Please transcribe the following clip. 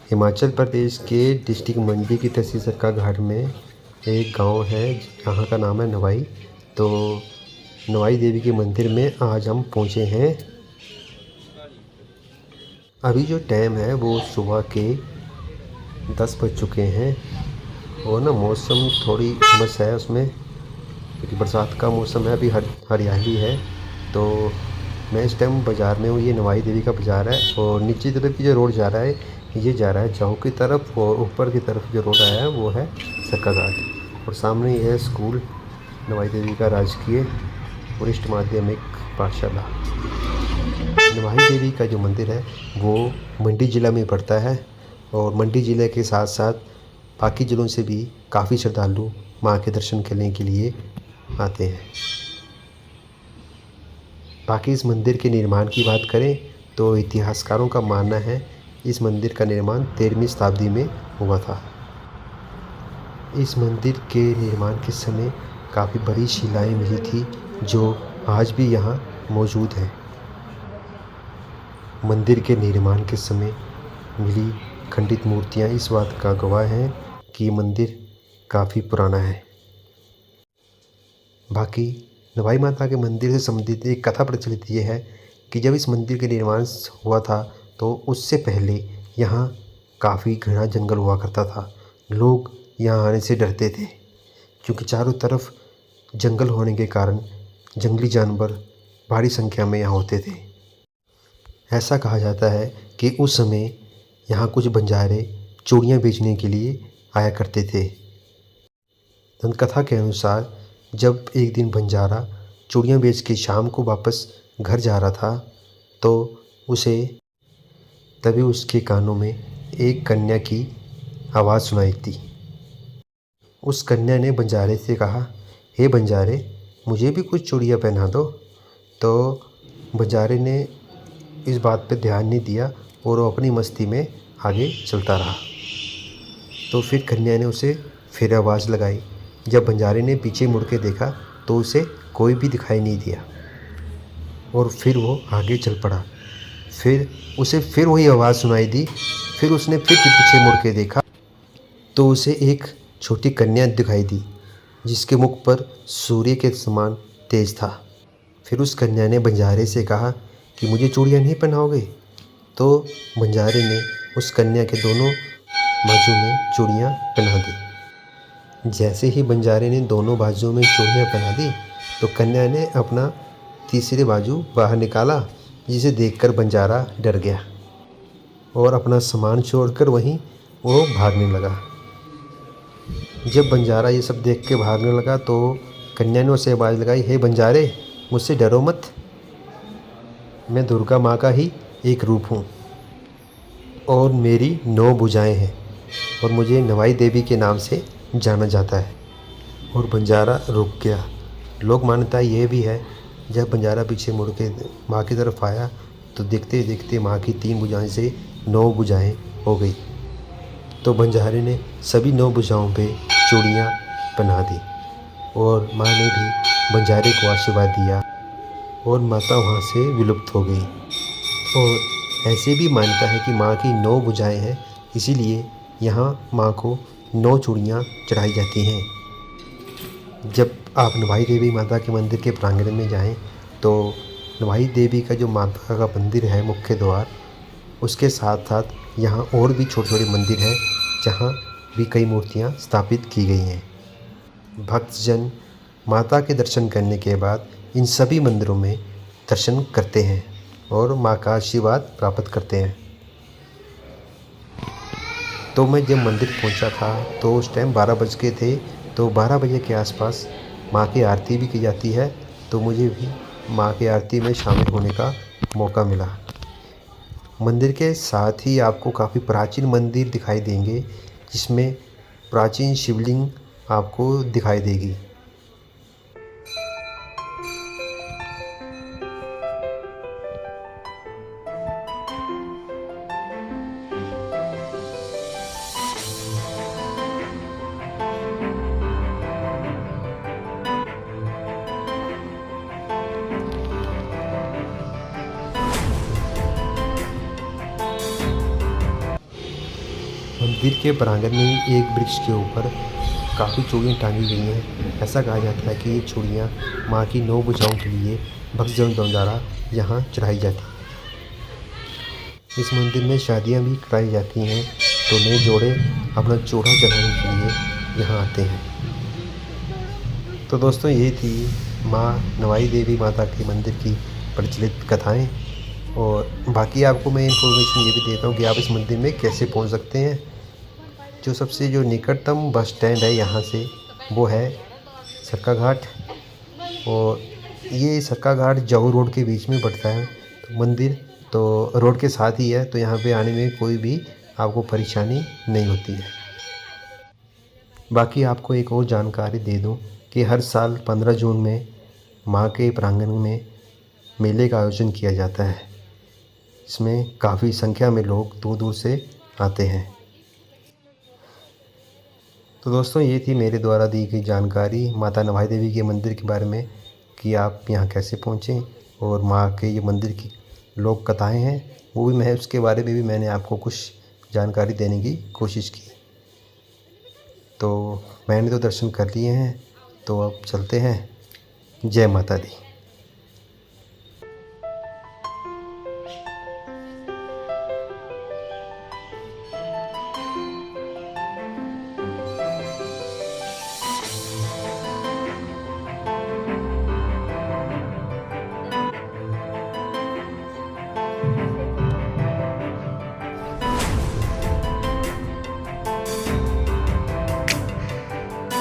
हिमाचल प्रदेश के डिस्ट्रिक्ट मंडी की तहसील सरका घाट में एक गांव है, जहाँ का नाम है नवाई। तो नवाई देवी के मंदिर में आज हम पहुँचे हैं। अभी जो टाइम है वो सुबह के 10 बज चुके हैं और ना मौसम थोड़ी उमस है उसमें, क्योंकि बरसात का मौसम है। अभी हरियाली है। तो मैं इस टाइम बाज़ार में हूँ। ये नवाई देवी का बाज़ार है और नीचे तरफ की जो रोड जा रहा है ये जा रहा है जाऊ की तरफ, और ऊपर की तरफ जो रोड आया है वो है सरका घाट। और सामने ये है स्कूल नवाई देवी का राजकीय वरिष्ठ माध्यमिक पाठशाला। नवाई देवी का जो मंदिर है वो मंडी ज़िला में पड़ता है, और मंडी ज़िले के साथ साथ बाकी ज़िलों से भी काफ़ी श्रद्धालु माँ के दर्शन करने के लिए आते हैं। बाकी इस मंदिर के निर्माण की बात करें तो इतिहासकारों का मानना है इस मंदिर का निर्माण 13वीं शताब्दी में हुआ था। इस मंदिर के निर्माण के समय काफ़ी बड़ी शिलाएं मिली थी जो आज भी यहाँ मौजूद हैं। मंदिर के निर्माण के समय मिली खंडित मूर्तियाँ इस बात का गवाह हैं कि ये मंदिर काफ़ी पुराना है। बाकी नवाई माता के मंदिर से संबंधित एक कथा प्रचलित ये है कि जब इस मंदिर का निर्माण हुआ था तो उससे पहले यहाँ काफ़ी घना जंगल हुआ करता था। लोग यहाँ आने से डरते थे, क्योंकि चारों तरफ जंगल होने के कारण जंगली जानवर भारी संख्या में यहाँ होते थे। ऐसा कहा जाता है कि उस समय यहाँ कुछ बंजारे चूड़ियाँ बेचने के लिए आया करते थे। दंतकथा के अनुसार जब एक दिन बंजारा चूड़ियाँ बेच के शाम को वापस घर जा रहा था तो उसे तभी उसके कानों में एक कन्या की आवाज़ सुनाई दी। उस कन्या ने बंजारे से कहा, हे बंजारे, मुझे भी कुछ चूड़ियाँ पहना दो। तो बंजारे ने इस बात पर ध्यान नहीं दिया और वो अपनी मस्ती में आगे चलता रहा। तो फिर कन्या ने उसे फिर आवाज़ लगाई। जब बंजारे ने पीछे मुड़ के देखा तो उसे कोई भी दिखाई नहीं दिया और फिर वो आगे चल पड़ा। फिर उसे फिर वही आवाज़ सुनाई दी। फिर उसने फिर पीछे मुड़ के देखा तो उसे एक छोटी कन्या दिखाई दी जिसके मुख पर सूर्य के समान तेज था। फिर उस कन्या ने बंजारे से कहा कि मुझे चूड़ियाँ नहीं पहनाओगे? तो बंजारे ने उस कन्या के दोनों बाजू में चूड़ियाँ पहना दी। जैसे ही बंजारे ने दोनों बाजुओं में चूड़ियाँ पहना दी तो कन्या ने अपना तीसरे बाजू बाहर निकाला, जिसे देखकर बंजारा डर गया और अपना सामान छोड़कर वहीं वो भागने लगा। जब बंजारा ये सब देख के भागने लगा तो कन्या ने उसे आवाज़ लगाई, हे बंजारे, मुझसे डरो मत, मैं दुर्गा माँ का ही एक रूप हूँ और मेरी 9 भुजाएं हैं और मुझे नवाई देवी के नाम से जाना जाता है। और बंजारा रुक गया। लोक मान्यता यह भी है, जब बंजारा पीछे मुड़ के माँ की तरफ आया तो देखते देखते माँ की 3 भुजाएं से 9 भुजाएं हो गई। तो बंजारे ने सभी 9 भुजाओं पे चूड़ियाँ पहना दी और माँ ने भी बंजारे को आशीर्वाद दिया और माता वहाँ से विलुप्त हो गई। और ऐसे भी मान्यता है कि माँ की 9 भुजाएं हैं, इसीलिए यहाँ माँ को 9 चूड़ियाँ चढ़ाई जाती हैं। जब आप नवाई देवी माता के मंदिर के प्रांगण में जाएं तो नवाई देवी का जो माता का मंदिर है मुख्य द्वार, उसके साथ साथ यहाँ और भी छोटे छोटे मंदिर हैं जहाँ भी कई मूर्तियाँ स्थापित की गई हैं। भक्तजन माता के दर्शन करने के बाद इन सभी मंदिरों में दर्शन करते हैं और माँ का आशीर्वाद प्राप्त करते हैं। तो मैं जब मंदिर पहुंचा था तो उस टाइम 12 बज के थे। तो 12 बजे के आसपास माँ की आरती भी की जाती है, तो मुझे भी माँ की आरती में शामिल होने का मौका मिला। मंदिर के साथ ही आपको काफ़ी प्राचीन मंदिर दिखाई देंगे, जिसमें प्राचीन शिवलिंग आपको दिखाई देगी। मंदिर के प्रांगण में ही एक वृक्ष के ऊपर काफ़ी चूड़ियाँ टांगी गई हैं। ऐसा कहा जाता है कि ये चूड़ियाँ माँ की 9 भुजाओं के लिए भक्तजनों द्वारा यहाँ चढ़ाई जाती हैं। इस मंदिर में शादियाँ भी कराई जाती हैं, तो नए जोड़े अपना जोड़ा चढ़ाने के लिए यहाँ आते हैं। तो दोस्तों, ये थी माँ नवाई देवी माता के मंदिर की प्रचलित कथाएँ। और बाकी आपको मैं इन्फॉर्मेशन ये भी देता हूँ कि आप इस मंदिर में कैसे पहुँच सकते हैं। जो निकटतम बस स्टैंड है यहाँ से, वो है सरकाघाट। और ये सरकाघाट जाऊ रोड के बीच में पड़ता है। तो मंदिर तो रोड के साथ ही है, तो यहाँ पे आने में कोई भी आपको परेशानी नहीं होती है। बाकी आपको एक और जानकारी दे दूँ कि हर साल 15 जून में माँ के प्रांगण में मेले का आयोजन किया जाता है। इसमें काफ़ी संख्या में लोग दूर दूर से आते हैं। तो दोस्तों, ये थी मेरे द्वारा दी गई जानकारी माता नवाई देवी के मंदिर के बारे में कि आप यहाँ कैसे पहुँचें। और माँ के ये मंदिर की लोक कथाएँ हैं, वो भी मैं उसके बारे में भी मैंने आपको कुछ जानकारी देने की कोशिश की। तो मैंने तो दर्शन कर लिए हैं, तो अब चलते हैं। जय माता दी।